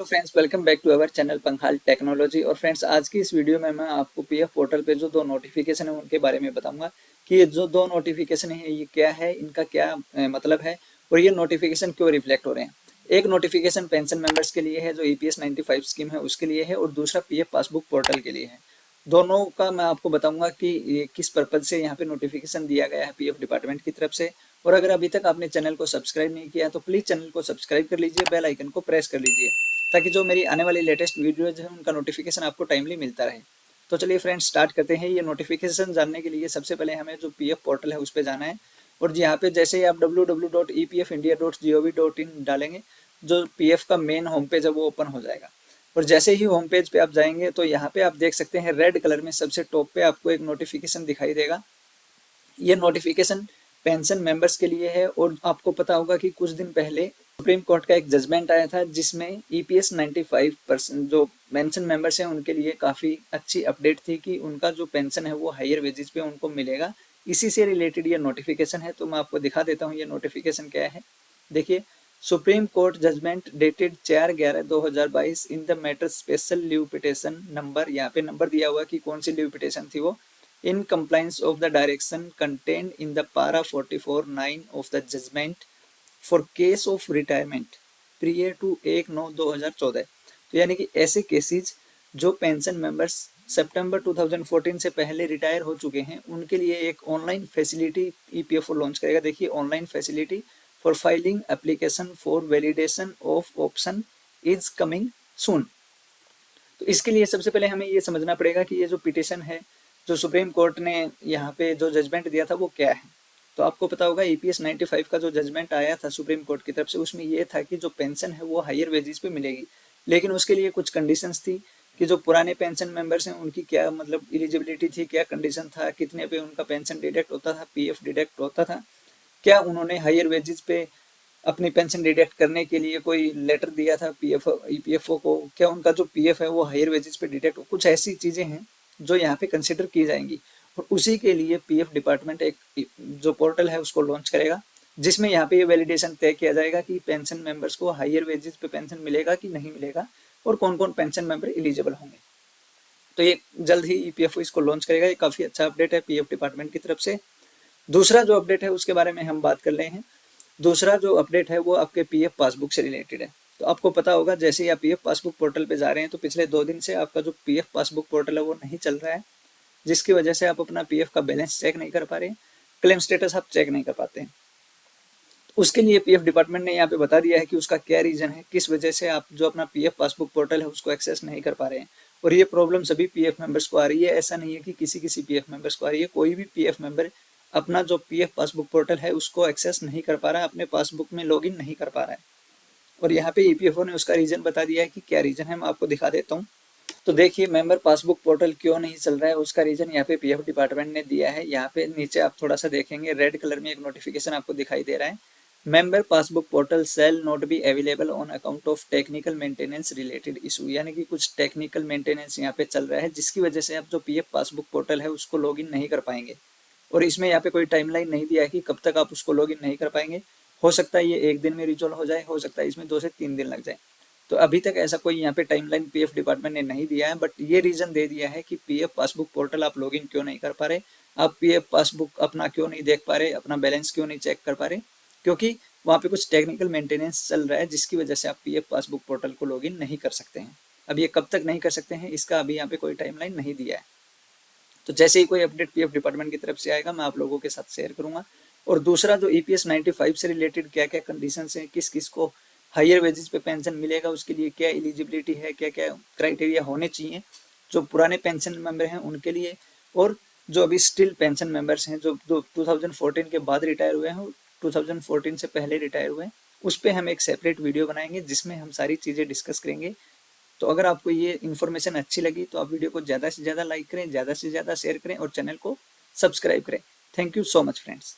तो friends, welcome back to our channel Pankhal technology. और friends, आज की इस वीडियो में मैं आपको पीएफ पोर्टल पे जो दो नोटिफिकेशन है उनके बारे में बताऊंगा कि ये जो दो नोटिफिकेशन है ये क्या है, इनका क्या मतलब है और ये नोटिफिकेशन क्यों रिफ्लेक्ट हो रहे हैं। एक नोटिफिकेशन पेंशन मेंबर्स के लिए है जो ईपीएस 95 स्कीम है उसके लिए है, और दूसरा पीएफ पासबुक पोर्टल के लिए है। दोनों का मैं आपको बताऊंगा कि ये किस पर्पज से यहाँ पे नोटिफिकेशन दिया गया है पीएफ डिपार्टमेंट की तरफ से। और अगर अभी तक आपने चैनल को सब्सक्राइब नहीं किया तो प्लीज चैनल को सब्सक्राइब कर लीजिए, बेल आइकन को प्रेस कर लीजिए ताकि जो मेरी आने वाली लेटेस्ट वीडियोज है उनका नोटिफिकेशन आपको टाइमली मिलता रहे। तो चलिए फ्रेंड्स, स्टार्ट करते हैं। ये नोटिफिकेशन जानने के लिए सबसे पहले हमें जो पीएफ पोर्टल है उस पर जाना है। और यहाँ पे जैसे ही आप www.epfindia.gov.in डालेंगे, जो पीएफ का मेन होम पेज है वो ओपन हो जाएगा। और जैसे ही होम पेज पे आप जाएंगे तो यहाँ पे आप देख सकते हैं रेड कलर में सबसे टॉप पे आपको एक नोटिफिकेशन दिखाई देगा। ये नोटिफिकेशन पेंशन मेंबर्स के लिए है। और आपको पता होगा कि कुछ दिन पहले सुप्रीम कोर्ट का एक जजमेंट आया था जिसमें ईपीएस 95% जो पेंशन मेंबर्स हैं उनके लिए काफ़ी अच्छी अपडेट थी कि उनका जो पेंशन है वो हायर वेजेस पे उनको मिलेगा। इसी से रिलेटेड ये नोटिफिकेशन है, तो मैं आपको दिखा देता हूँ ये नोटिफिकेशन क्या है। देखिए, supreme court judgment dated 4/11/2022 in the matter special leave petition number, यहाँ पे नंबर दिया हुआ कि कौन सी लीव पिटिशन थी वो, in compliance of the direction contained in the para 44(9) of the judgment for case of retirement prior to 1/9/2014। तो यानी कि ऐसे केसेस जो पेंशन मेंबर्स सितंबर 2014 से पहले रिटायर हो चुके हैं उनके लिए एक ऑनलाइन फैसिलिटी ईपीएफओ लॉन्च करेगा। देखिए, online facility for filing application for validation of option is coming soon. तो इसके लिए सबसे पहले हमें ये समझना पड़ेगा कि ये जो पिटिशन है जो सुप्रीम कोर्ट ने यहाँ पे जो जजमेंट दिया था वो क्या है। तो आपको पता होगा ईपीएस 95 का जो जजमेंट आया था सुप्रीम कोर्ट की तरफ से उसमें ये था कि जो पेंशन है वो हायर वेजेस पे मिलेगी, लेकिन उसके लिए कुछ कंडीशंस थी कि जो पुराने पेंशन मेंबर्स हैं उनकी क्या मतलब एलिजिबिलिटी थी, क्या कंडीशन था, कितने पे उनका पेंशन डिडक्ट होता था, पीएफ डिडक्ट होता था, क्या उन्होंने हायर वेजेस पे अपनी पेंशन डिडक्ट करने के लिए कोई लेटर दिया था पीएफ ईपीएफओ को, क्या उनका जो पीएफ है वो हायर वेजेस पे डिडक्ट हो। कुछ ऐसी चीजें हैं जो यहाँ पे कंसिडर की जाएंगी। और उसी के लिए पीएफ डिपार्टमेंट एक जो पोर्टल है उसको लॉन्च करेगा जिसमें यहाँ पे ये वैलिडेशन तय किया जाएगा कि पेंशन मेंबर्स को हायर वेजेस पे पेंशन मिलेगा कि नहीं मिलेगा और कौन कौन पेंशन मेंबर एलिजिबल होंगे। तो ये जल्द ही ईपीएफओ इसको लॉन्च करेगा। ये काफी अच्छा अपडेट है पीएफ डिपार्टमेंट की तरफ से। दूसरा जो अपडेट है उसके बारे में हम बात कर रहे हैं। दूसरा जो अपडेट है वो आपके पीएफ पासबुक से रिलेटेड है। तो आपको पता होगा जैसे ही आप पीएफ पासबुक पोर्टल पे जा रहे हैं तो पिछले 2 दिन से आपका जो पीएफ पासबुक पोर्टल है वो नहीं चल रहा है, जिसकी वजह से आप अपना पीएफ का बैलेंस चेक नहीं कर पा रहे हैं, क्लेम स्टेटस आप चेक नहीं कर पाते हैं। उसके लिए पीएफ डिपार्टमेंट ने यहाँ पे बता दिया है कि उसका क्या रीजन है, किस वजह से आप जो अपना पीएफ पासबुक पोर्टल है उसको एक्सेस नहीं कर पा रहे हैं। और ये प्रॉब्लम सभी पीएफ मेंबर्स को आ रही है, ऐसा नहीं है कि किसी किसी पीएफ मेंबर्स को आ रही है। कोई भी पीएफ मेंबर अपना जो पीएफ पासबुक पोर्टल है उसको एक्सेस नहीं कर पा रहा है, अपने पासबुक में लॉगिन नहीं कर पा रहा है। और यहाँ पे ईपीएफओ ने उसका रीजन बता दिया है कि क्या रीजन है, मैं आपको दिखा देता हूँ। तो देखिए, मेंबर पासबुक पोर्टल क्यों नहीं चल रहा है उसका रीजन यहाँ पे पीएफ डिपार्टमेंट ने दिया है। यहाँ पे नीचे आप थोड़ा सा देखेंगे रेड कलर में एक नोटिफिकेशन आपको दिखाई दे रहा है, member passbook portal shall not be available on account of technical maintenance related issue. यानी कि कुछ टेक्निकल मेंटेनेंस यहाँ पे चल रहा है जिसकी वजह से आप जो पीएफ पासबुक पोर्टल है उसको लॉगिन नहीं कर पाएंगे। और इसमें यहाँ पे कोई टाइमलाइन नहीं दिया है कि कब तक आप उसको लॉगिन नहीं कर पाएंगे। हो सकता है ये 1 दिन में रिजॉल्व हो जाए, हो सकता है इसमें 2 से 3 दिन लग जाए। तो अभी तक ऐसा कोई यहाँ पे टाइमलाइन पीएफ डिपार्टमेंट ने नहीं दिया है, बट ये रीजन दे दिया है कि पीएफ पासबुक पोर्टल आप लॉगिन क्यों नहीं कर पा रहे, आप पीएफ पासबुक अपना क्यों नहीं देख पा रहे, अपना बैलेंस क्यों नहीं चेक कर पा रहे, क्योंकि वहाँ पे कुछ टेक्निकल मेंटेनेंस चल रहा है जिसकी वजह से आप पीएफ पासबुक पोर्टल को लॉगिन नहीं कर सकते हैं। अब ये कब तक नहीं कर सकते हैं इसका अभी यहाँ पे कोई टाइमलाइन नहीं दिया है। तो जैसे ही कोई अपडेट पीएफ डिपार्टमेंट की तरफ से आएगा मैं आप लोगों के साथ शेयर करूंगा। और दूसरा जो ईपीएस 95 से रिलेटेड क्या क्या कंडीशंस हैं, किस किस को हायर वेजेस पे पेंशन मिलेगा, उसके लिए क्या एलिजिबिलिटी है, क्या क्या क्राइटेरिया होने चाहिए जो पुराने पेंशन मेंबर हैं उनके लिए, और जो अभी स्टिल पेंशन मेंबर्स हैं जो 2014 के बाद रिटायर हुए हैं, 2014 से पहले रिटायर हुए हैं, उस पर हम एक सेपरेट वीडियो बनाएंगे जिसमें हम सारी चीज़ें डिस्कस करेंगे। तो अगर आपको ये इन्फॉर्मेशन अच्छी लगी तो आप वीडियो को ज़्यादा से ज़्यादा लाइक करें, ज़्यादा से ज़्यादा शेयर करें और चैनल को सब्सक्राइब करें। Thank you so much friends.